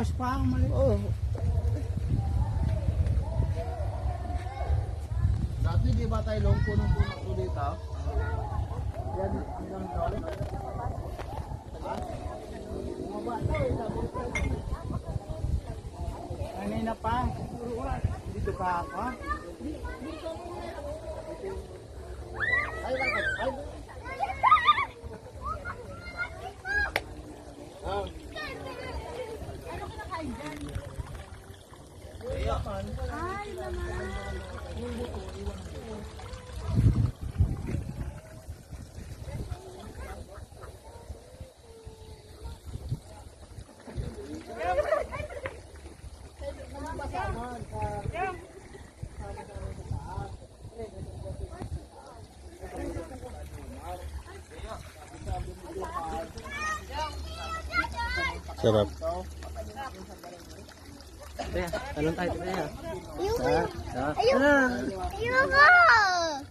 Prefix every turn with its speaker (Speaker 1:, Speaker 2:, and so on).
Speaker 1: bukas pa ang mali.
Speaker 2: Oh.
Speaker 1: Dati di ba tayo long punong-puno ko dito? Yan, hanggang doon. Bumaba na eh, kanina pa. Dito pa ako. Ay, bakit? Ay,
Speaker 2: Sarap.
Speaker 3: Kaya, talon tayo kaya.
Speaker 2: Sa.
Speaker 3: Ayoko!